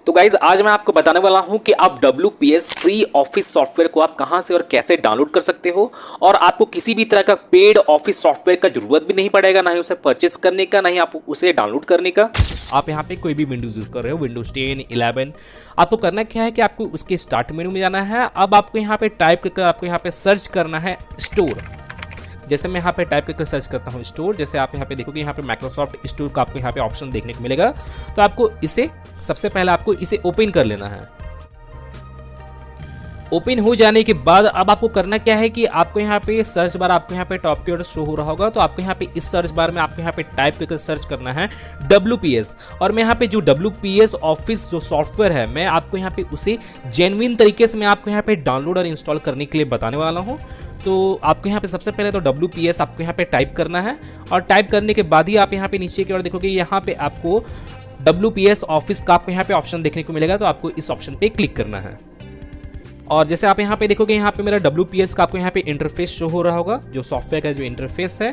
तो गाइज आज मैं आपको बताने वाला हूं कि आप WPS फ्री ऑफिस सॉफ्टवेयर को आप कहां से और कैसे डाउनलोड कर सकते हो और आपको किसी भी तरह का पेड ऑफिस सॉफ्टवेयर का जरूरत भी नहीं पड़ेगा, ना ही उसे परचेस करने का, ना ही आप उसे डाउनलोड करने का। आप यहाँ पे कोई भी विंडोज यूज कर रहे हो, विंडोज 10, 11, आपको करना क्या है कि आपको उसके स्टार्ट मेनू में जाना है। अब आपको यहाँ पे टाइप करके आपको यहाँ पे सर्च करना है स्टोर। जैसे मैं यहाँ पे टाइप करके सर्च करता हूँ स्टोर, जैसे आप यहाँ पे देखोगे यहाँ पे माइक्रोसॉफ्ट स्टोर का आपको यहाँ पे ऑप्शन देखने को मिलेगा। तो आपको इसे सबसे पहले आपको इसे ओपन कर लेना है। ओपन हो जाने के बाद अब आपको करना क्या है कि आपको यहाँ पे सर्च बार आपको यहाँ पे टॉप की ओर शो हो रहा होगा। तो आपको यहाँ पे इस सर्च बार में आपको यहाँ पे टाइप करके सर्च करना है WPS। और मैं यहाँ पे जो WPS ऑफिस जो सॉफ्टवेयर है मैं आपको यहाँ पे उसे जेन्युइन तरीके से मैं आपको यहाँ पे डाउनलोड और इंस्टॉल करने के लिए बताने वाला हूँ। तो आपको यहाँ पे सबसे पहले तो WPS आपको यहाँ पे टाइप करना है और टाइप करने के बाद ही आप यहाँ पे नीचे की ओर देखोगे यहाँ पे आपको WPS ऑफिस का आपको यहाँ पे ऑप्शन देखने को मिलेगा। तो आपको इस ऑप्शन पे क्लिक करना है और जैसे आप यहाँ पे देखोगे यहाँ पे मेरा WPS का आपको यहाँ पे इंटरफेस शो हो रहा होगा, जो सॉफ्टवेयर का जो इंटरफेस है।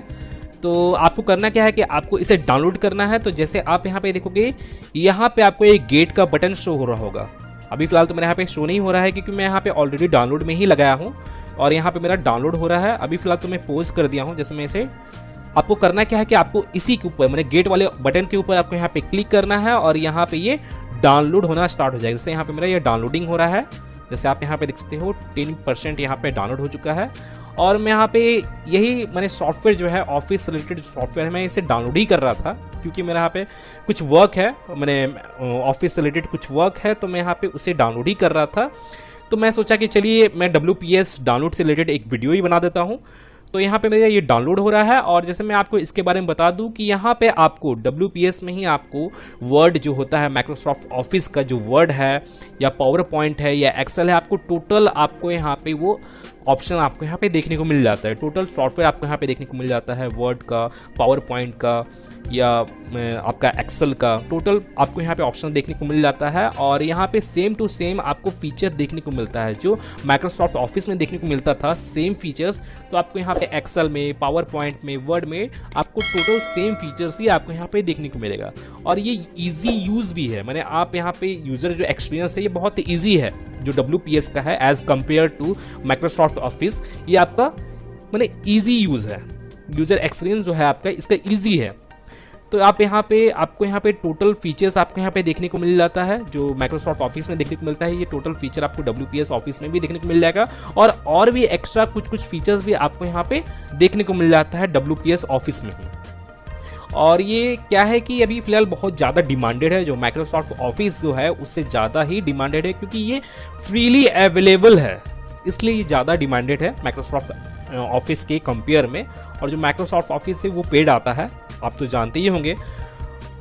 तो आपको करना क्या है कि आपको इसे डाउनलोड करना है। तो जैसे आप यहाँ पे देखोगे यहाँ पे आपको एक गेट का बटन शो हो रहा होगा। अभी फिलहाल तो मेरे यहाँ पे शो नहीं हो रहा है क्योंकि मैं यहाँ पे ऑलरेडी डाउनलोड में ही लगाया हूँ और यहाँ पे मेरा डाउनलोड हो रहा है। अभी फिलहाल तो मैं पोज कर दिया हूँ। जैसे मैं इसे आपको करना क्या है कि आपको इसी के ऊपर मैंने गेट वाले बटन के ऊपर आपको यहाँ पे क्लिक करना है और यहाँ पे ये डाउनलोड होना स्टार्ट हो जाएगा। जैसे यहाँ पे मेरा ये डाउनलोडिंग हो रहा है, जैसे आप यहाँ पे देख सकते हो 10% यहाँ पे डाउनलोड हो चुका है। और मैं यहाँ पे यही मैंने सॉफ्टवेयर जो है ऑफिस रिलेटेड सॉफ्टवेयर है, मैं इसे डाउनलोड ही कर रहा था क्योंकि मेरा यहाँ पे कुछ वर्क है, मैंने ऑफिस रिलेटेड कुछ वर्क है तो मैं यहाँ पे उसे डाउनलोड ही कर रहा था। तो मैं सोचा कि चलिए मैं WPS डाउनलोड से रिलेटेड एक वीडियो ही बना देता हूँ। तो यहाँ पे मेरा ये डाउनलोड हो रहा है और जैसे मैं आपको इसके बारे में बता दूं कि यहाँ पे आपको WPS में ही आपको वर्ड जो होता है माइक्रोसॉफ्ट ऑफिस का जो वर्ड है या पावर पॉइंट है या एक्सेल है, आपको टोटल आपको यहाँ पे वो ऑप्शन आपको यहाँ पे देखने को मिल जाता है। टोटल सॉफ्टवेयर आपको यहाँ पे देखने को मिल जाता है, वर्ड का, पावर पॉइंट का या आपका एक्सेल का, टोटल आपको यहाँ पे ऑप्शन देखने को मिल जाता है। और यहाँ पे सेम टू सेम आपको फीचर देखने को मिलता है जो माइक्रोसॉफ्ट ऑफिस में देखने को मिलता था, सेम फीचर्स। तो आपको यहाँ पे एक्सेल में, पावर पॉइंट में, वर्ड में आपको टोटल सेम फीचर्स ही आपको यहाँ पे देखने को मिलेगा। और ये ईजी यूज़ भी है, मैंने आप यहाँ पे यूज़र जो एक्सपीरियंस है ये बहुत ईजी है जो WPS का है as compare to Microsoft Office. ये आपका मैंने ईजी यूज़ है, यूज़र एक्सपीरियंस जो है आपका इसका ईजी है। तो आप यहाँ पे आपको यहाँ पे टोटल फीचर्स आपको यहाँ पे देखने को मिल जाता है जो माइक्रोसॉफ्ट ऑफिस में देखने को मिलता है। ये टोटल फीचर आपको WPS ऑफिस में भी देखने को मिल जाएगा और भी एक्स्ट्रा कुछ फीचर्स भी आपको यहाँ पे देखने को मिल जाता है WPS ऑफिस में ही। और ये क्या है कि अभी फिलहाल बहुत ज़्यादा डिमांडेड है, जो माइक्रोसॉफ्ट ऑफिस जो है उससे ज़्यादा ही डिमांडेड है क्योंकि ये फ्रीली अवेलेबल है, इसलिए ये ज़्यादा डिमांडेड है माइक्रोसॉफ्ट ऑफिस के कंपेयर में। और जो माइक्रोसॉफ्ट ऑफिस है वो पेड आता है, आप तो जानते ही होंगे।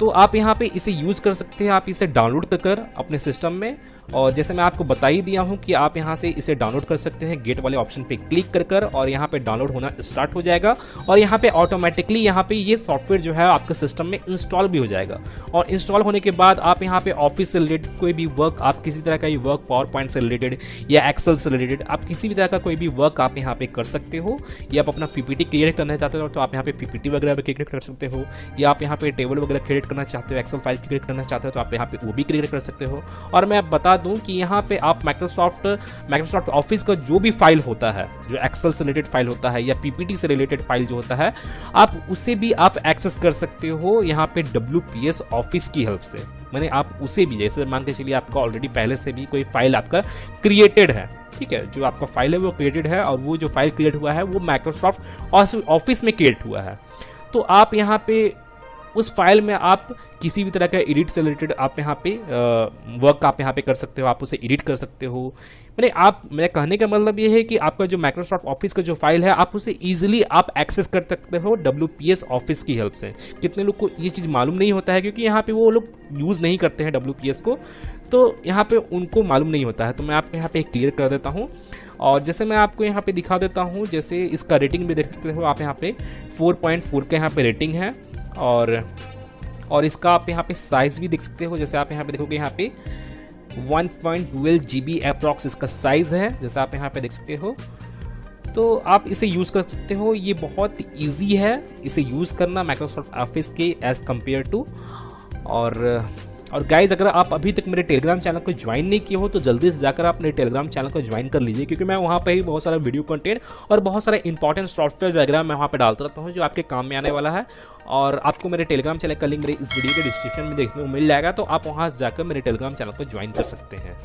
तो आप यहाँ पे इसे यूज़ कर सकते हैं, आप इसे डाउनलोड कर अपने सिस्टम में। और जैसे मैं आपको बता ही दिया हूँ कि आप यहाँ से इसे डाउनलोड कर सकते हैं, गेट वाले ऑप्शन पे क्लिक कर और यहाँ पे डाउनलोड होना स्टार्ट हो जाएगा और यहाँ पे ऑटोमेटिकली यहाँ पे ये सॉफ्टवेयर जो है आपके सिस्टम में इंस्टॉल भी हो जाएगा। और इंस्टॉल होने के बाद आप यहाँ पे ऑफिस से रिलेटेड कोई भी वर्क, आप किसी तरह का ये वर्क पावर पॉइंट से रिलेटेड या एक्सेल से रिलेटेड, आप किसी भी तरह का कोई भी वर्क आप यहाँ पे कर सकते हो। या आप अपना PPT क्रिएट करना चाहते हो तो आप यहाँ पे PPT वगैरह भी क्रिएट कर सकते हो, या आप यहाँ पे टेबल वगैरह क्रिएट करना चाहते हो, एक्सेल फाइल क्रिएट करना चाहते हो तो आप यहाँ पे वो भी क्रिएट कर सकते हो। और मैं बता दूं कि यहाँ पे आप माइक्रोसॉफ्ट ऑफिस का जो भी फाइल होता है, जो एक्सेल से रिलेटेड फाइल होता है या PPT से रिलेटेड फाइल जो होता है, आप उसे भी आप एक्सेस कर सकते हो यहाँ पे WPS ऑफिस की हेल्प से। मैंने आप उसे भी, जैसे मान के चलिए आपका ऑलरेडी पहले से भी कोई फाइल आपका क्रिएटेड है, ठीक है, जो आपका फाइल है वो क्रिएटेड है और वो जो फाइल क्रिएट हुआ है वो माइक्रोसॉफ्ट ऑफिस में क्रिएट हुआ है। तो आप यहाँ पे उस फाइल में आप किसी भी तरह का एडिट से रिलेटेड आप यहाँ पे वर्क आप यहाँ पे कर सकते हो, आप उसे एडिट कर सकते हो। मेरे कहने का मतलब ये है कि आपका जो माइक्रोसॉफ्ट ऑफिस का जो फाइल है आप उसे ईजिली आप एक्सेस कर सकते हो WPS ऑफिस की हेल्प से। कितने लोग को ये चीज़ मालूम नहीं होता है क्योंकि यहाँ पे वो लोग यूज़ नहीं करते हैं WPS को, तो यहाँ पे उनको मालूम नहीं होता है। तो मैं आपको यहाँ पे क्लियर कर देता हूँ और जैसे मैं आपको यहाँ पे दिखा देता हूँ, जैसे इसका रेटिंग भी देख सकते हो आप, यहाँ पे 4.4 का यहाँ पे रेटिंग है और इसका आप यहाँ पे साइज़ भी देख सकते हो। जैसे आप यहाँ पे देखोगे यहाँ पे 1.12 GB अप्रॉक्स इसका साइज़ है, जैसे आप यहाँ पे देख सकते हो। तो आप इसे यूज़ कर सकते हो, ये बहुत ईजी है इसे यूज़ करना माइक्रोसॉफ्ट ऑफिस के एज़ कम्पेयर टू। और गाइज अगर आप अभी तक मेरे टेलीग्राम चैनल को ज्वाइन नहीं किए हो तो जल्दी से जाकर आप मेरे टेलीग्राम चैनल को ज्वाइन कर लीजिए, क्योंकि मैं वहाँ पे ही बहुत सारा वीडियो कंटेंट और बहुत सारे इंपॉर्टेंट सॉफ्टवेयर वगैरह मैं वहाँ पे डालता रहता हूँ जो आपके काम में आने वाला है। और आपको मेरे टेलीग्राम चैनल का लिंक मेरे इस वीडियो के डिस्क्रिप्शन में देखने को मिल जाएगा, तो आप वहाँ से जाकर मेरे टेलीग्राम चैनल को ज्वाइन कर सकते हैं।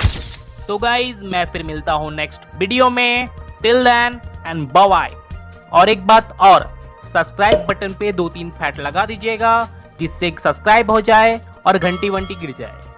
तो गाइज मैं फिर मिलता हूँ नेक्स्ट वीडियो में, till then and bye bye. और एक बात और, सब्सक्राइब बटन पे 2-3 फैट लगा दीजिएगा जिससे सब्सक्राइब हो जाए और घंटी वंटी गिर जाए।